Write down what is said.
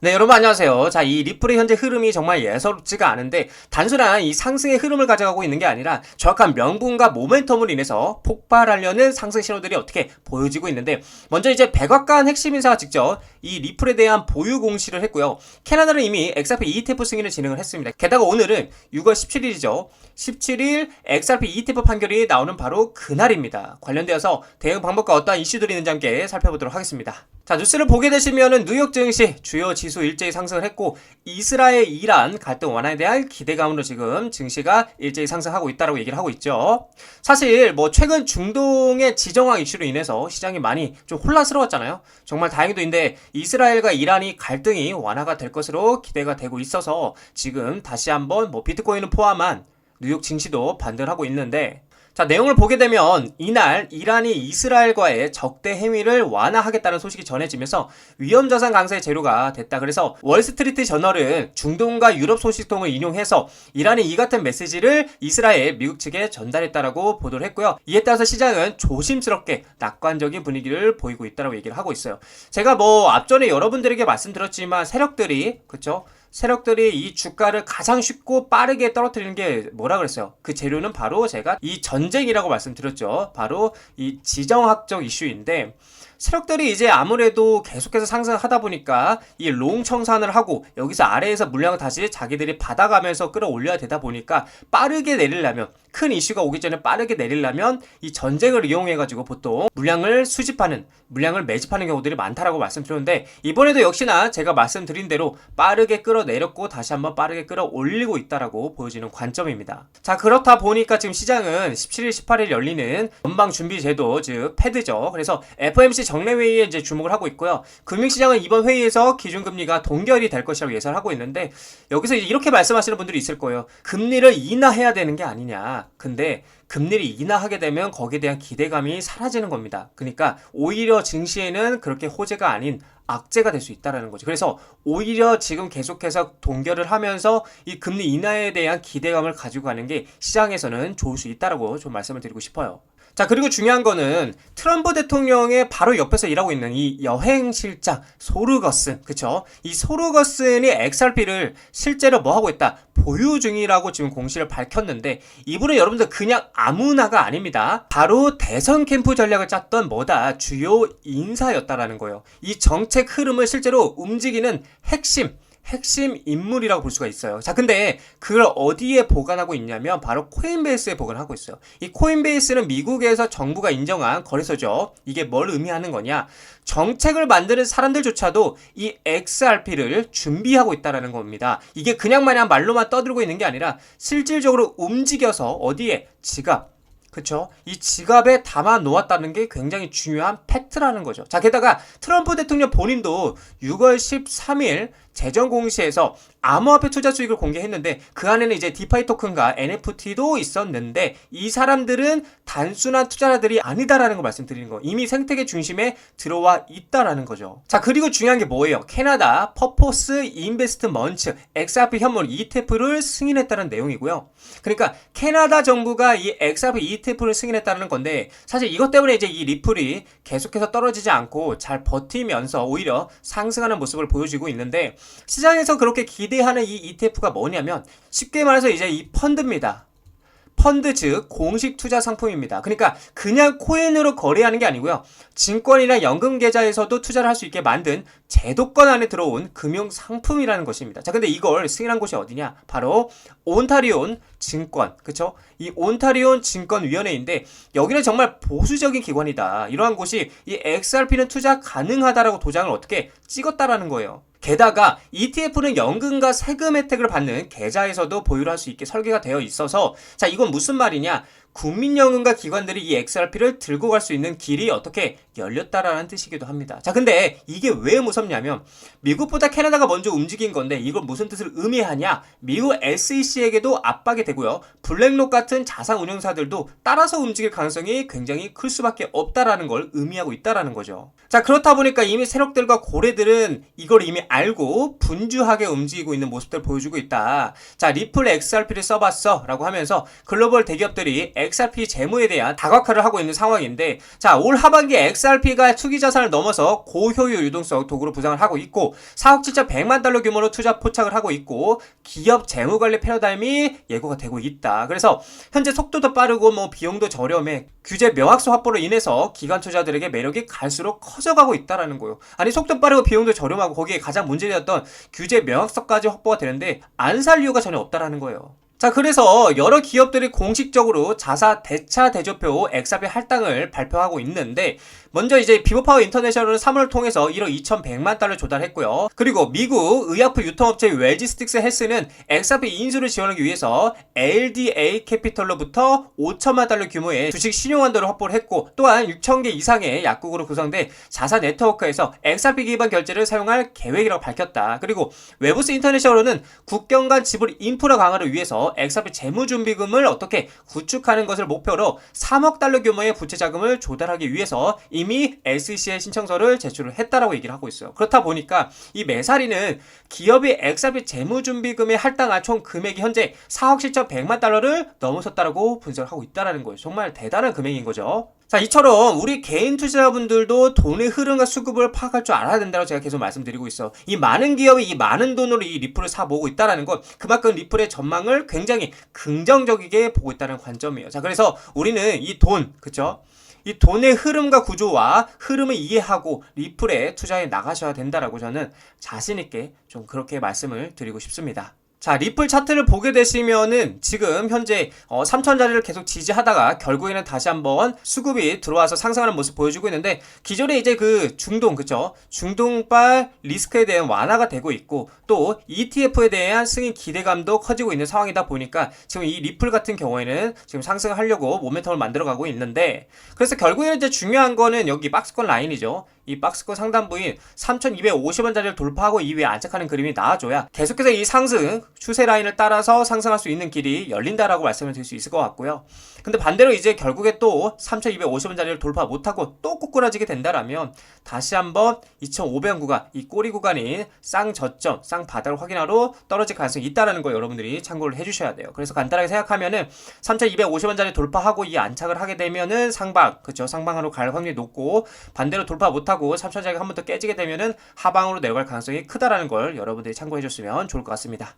네, 여러분 안녕하세요. 자, 이 리플의 현재 흐름이 정말 예사롭지가 않은데 단순한 이 상승의 흐름을 가져가고 있는 게 아니라 정확한 명분과 모멘텀으로 인해서 폭발하려는 상승 신호들이 어떻게 보여지고 있는데, 먼저 이제 백악관 핵심 인사가 직접 이 리플에 대한 보유 공시를 했고요. 캐나다는 이미 XRP ETF 승인을 진행을 했습니다. 게다가 오늘은 6월 17일이죠. 17일 XRP ETF 판결이 나오는 바로 그날입니다. 관련되어서 대응 방법과 어떠한 이슈들이 있는지 함께 살펴보도록 하겠습니다. 자, 뉴스를 보게 되시면은 뉴욕 증시 주요 지수 일제히 상승을 했고, 이스라엘 이란 갈등 완화에 대한 기대감으로 지금 증시가 일제히 상승하고 있다라고 얘기를 하고 있죠. 사실 뭐 최근 중동의 지정학 이슈로 인해서 시장이 많이 좀 혼란스러웠잖아요. 정말 다행히도인데 이스라엘과 이란이 갈등이 완화가 될 것으로 기대가 되고 있어서 지금 다시 한번 뭐 비트코인을 포함한 뉴욕 증시도 반등을 하고 있는데, 자, 내용을 보게 되면 이날 이란이 이스라엘과의 적대 행위를 완화하겠다는 소식이 전해지면서 위험자산 강세의 재료가 됐다. 그래서 월스트리트 저널은 중동과 유럽 소식통을 인용해서 이란이 이 같은 메시지를 이스라엘, 미국 측에 전달했다라고 보도를 했고요. 이에 따라서 시장은 조심스럽게 낙관적인 분위기를 보이고 있다라고 얘기를 하고 있어요. 제가 뭐 앞전에 여러분들에게 말씀드렸지만 세력들이 이 주가를 가장 쉽고 빠르게 떨어뜨리는 게 뭐라 그랬어요? 그 재료는 바로 제가 이 전쟁이라고 말씀드렸죠. 바로 이 지정학적 이슈인데, 세력들이 이제 아무래도 계속해서 상승하다 보니까 이 롱 청산을 하고 여기서 아래에서 물량을 다시 자기들이 받아가면서 끌어올려야 되다 보니까 빠르게 내리려면, 큰 이슈가 오기 전에 빠르게 내리려면 이 전쟁을 이용해가지고 보통 물량을 매집하는 경우들이 많다라고 말씀드렸는데, 이번에도 역시나 제가 말씀드린 대로 빠르게 끌어내렸고 다시 한번 빠르게 끌어올리고 있다라고 보여지는 관점입니다. 자, 그렇다 보니까 지금 시장은 17일, 18일 열리는 연방준비제도, 즉 패드죠. 그래서 FOMC 정례회의에 이제 주목을 하고 있고요. 금융시장은 이번 회의에서 기준금리가 동결이 될 것이라고 예상을 하고 있는데, 여기서 이제 이렇게 말씀하시는 분들이 있을 거예요. 금리를 인하해야 되는 게 아니냐. 근데 금리를 인하하게 되면 거기에 대한 기대감이 사라지는 겁니다. 그러니까 오히려 증시에는 그렇게 호재가 아닌 악재가 될 수 있다는 거죠. 그래서 오히려 지금 계속해서 동결을 하면서 이 금리 인하에 대한 기대감을 가지고 가는 게 시장에서는 좋을 수 있다라고 좀 말씀을 드리고 싶어요. 자, 그리고 중요한 거는 트럼프 대통령의 바로 옆에서 일하고 있는 이 여행실장 소르거슨, 그쵸? 이 소르거슨이 XRP를 실제로 뭐 하고 있다? 보유 중이라고 지금 공시를 밝혔는데, 이분은 여러분들 그냥 아무나가 아닙니다. 바로 대선 캠프 전략을 짰던 주요 인사였다라는 거예요. 이 정책 흐름을 실제로 움직이는 핵심 인물이라고 볼 수가 있어요. 자, 근데 그걸 어디에 보관하고 있냐면 바로 코인베이스에 보관하고 있어요. 이 코인베이스는 미국에서 정부가 인정한 거래소죠. 이게 뭘 의미하는 거냐? 정책을 만드는 사람들조차도 이 XRP를 준비하고 있다는 겁니다. 이게 그냥 마냥 말로만 떠들고 있는 게 아니라 실질적으로 움직여서 어디에? 지갑, 그쵸? 이 지갑에 담아 놓았다는 게 굉장히 중요한 팩트라는 거죠. 자, 게다가 트럼프 대통령 본인도 6월 13일 재정 공시에서 암호화폐 투자 수익을 공개했는데, 그 안에는 이제 디파이 토큰과 NFT도 있었는데, 이 사람들은 단순한 투자자들이 아니다라는 걸 말씀드리는 거. 이미 생태계 중심에 들어와 있다라는 거죠. 자, 그리고 중요한 게 뭐예요? 캐나다 퍼포스 인베스트먼트 XRP 현물 ETF를 승인했다는 내용이고요. 그러니까 캐나다 정부가 이 XRP ETF를 승인했다는 건데, 사실 이것 때문에 이제 이 리플이 계속해서 떨어지지 않고 잘 버티면서 오히려 상승하는 모습을 보여주고 있는데, 시장에서 그렇게 기대하는 이 ETF가 뭐냐면 쉽게 말해서 이제 이 펀드입니다. 펀드, 즉 공식 투자 상품입니다. 그러니까 그냥 코인으로 거래하는 게 아니고요. 증권이나 연금 계좌에서도 투자를 할 수 있게 만든 제도권 안에 들어온 금융 상품이라는 것입니다. 자, 근데 이걸 승인한 곳이 어디냐? 바로 온타리온 증권, 그쵸? 이 온타리온 증권위원회인데, 여기는 정말 보수적인 기관이다. 이러한 곳이 이 XRP는 투자 가능하다라고 도장을 어떻게 찍었다라는 거예요. 게다가 ETF는 연금과 세금 혜택을 받는 계좌에서도 보유를 할 수 있게 설계가 되어 있어서, 자, 이건 무슨 말이냐? 국민연금과 기관들이 이 XRP를 들고 갈 수 있는 길이 어떻게 열렸다라는 뜻이기도 합니다. 자, 근데 이게 왜 무섭냐면 미국보다 캐나다가 먼저 움직인 건데, 이걸 무슨 뜻을 의미하냐? 미국 SEC에게도 압박이 되고요. 블랙록 같은 자산 운용사들도 따라서 움직일 가능성이 굉장히 클 수밖에 없다라는 걸 의미하고 있다라는 거죠. 자, 그렇다 보니까 이미 세력들과 고래들은 이걸 이미 알고 분주하게 움직이고 있는 모습들을 보여주고 있다. 자, 리플 XRP를 써봤어 라고 하면서 글로벌 대기업들이 XRP 재무에 대한 다각화를 하고 있는 상황인데, 자, 올 하반기 XRP가 투기 자산을 넘어서 고효율 유동성 도구로 부상을 하고 있고 4억 7,100만 달러 규모로 투자 포착을 하고 있고 기업 재무관리 패러다임이 예고가 되고 있다. 그래서 현재 속도도 빠르고 비용도 저렴해 규제 명확성 확보로 인해서 기관 투자들에게 매력이 갈수록 커져가고 있다라는 거예요. 아니, 속도 빠르고 비용도 저렴하고 거기에 가장 문제되었던 규제 명확성까지 확보가 되는데 안 살 이유가 전혀 없다라는 거예요. 자, 그래서 여러 기업들이 공식적으로 자사 대차 대조표 XRP 할당을 발표하고 있는데, 먼저 이제 비보파워 인터내셔널은 3월을 통해서 1억 2,100만 달러 조달했고요. 그리고 미국 의약품 유통업체 웰지스틱스 헬스는 XRP 인수를 지원하기 위해서 LDA 캐피털로부터 5천만 달러 규모의 주식 신용한도를 확보를 했고, 또한 6,000개 이상의 약국으로 구성된 자사 네트워크에서 XRP 기반 결제를 사용할 계획이라고 밝혔다. 그리고 웨브스 인터내셔널은 국경 간 지불 인프라 강화를 위해서 XRP 재무준비금을 어떻게 구축하는 것을 목표로 3억 달러 규모의 부채 자금을 조달하기 위해서 이미 SEC에 신청서를 제출을 했다라고 얘기를 하고 있어요. 그렇다 보니까 이 메사리는 기업이 XRP 재무준비금에 할당한 총 금액이 현재 4억 7,100만 달러를 넘어섰다라고 분석을 하고 있다라는 거예요. 정말 대단한 금액인 거죠. 자, 이처럼 우리 개인 투자자분들도 돈의 흐름과 수급을 파악할 줄 알아야 된다고 제가 계속 말씀드리고 있어. 이 많은 기업이 이 많은 돈으로 이 리플을 사 모으고 있다는 건 그만큼 리플의 전망을 굉장히 긍정적이게 보고 있다는 관점이에요. 자, 그래서 우리는 이 돈, 그쵸? 이 돈의 흐름과 구조와 흐름을 이해하고 리플에 투자해 나가셔야 된다라고 저는 자신있게 좀 그렇게 말씀을 드리고 싶습니다. 자, 리플 차트를 보게 되시면은 지금 현재 3,000자리를 계속 지지하다가 결국에는 다시 한번 수급이 들어와서 상승하는 모습 보여주고 있는데, 기존에 이제 그 중동, 그쵸? 중동발 리스크에 대한 완화가 되고 있고 또 ETF에 대한 승인 기대감도 커지고 있는 상황이다 보니까 지금 이 리플 같은 경우에는 지금 상승하려고 모멘텀을 만들어가고 있는데, 그래서 결국에는 이제 중요한 거는 여기 박스권 라인이죠. 이 박스권 상단부인 3,250원짜리를 돌파하고 이위에 안착하는 그림이 나와줘야 계속해서 이 상승 추세 라인을 따라서 상승할 수 있는 길이 열린다라고 말씀을 드릴 수 있을 것 같고요. 근데 반대로 이제 결국에 또 3,250원짜리를 돌파 못하고 또 꼬꾸라지게 된다라면 다시 한번 2,500원 구간, 이 꼬리 구간인 쌍저점, 쌍바닥을 확인하러 떨어질 가능성이 있다라는 거 여러분들이 참고를 해주셔야 돼요. 그래서 간단하게 생각하면은 3,250원짜리 돌파하고 이 안착을 하게 되면은 상방, 그쵸? 상방으로 갈 확률이 높고, 반대로 돌파 못하고 3,000원짜리가 한 번 더 깨지게 되면은 하방으로 내려갈 가능성이 크다라는 걸 여러분들이 참고해 줬으면 좋을 것 같습니다.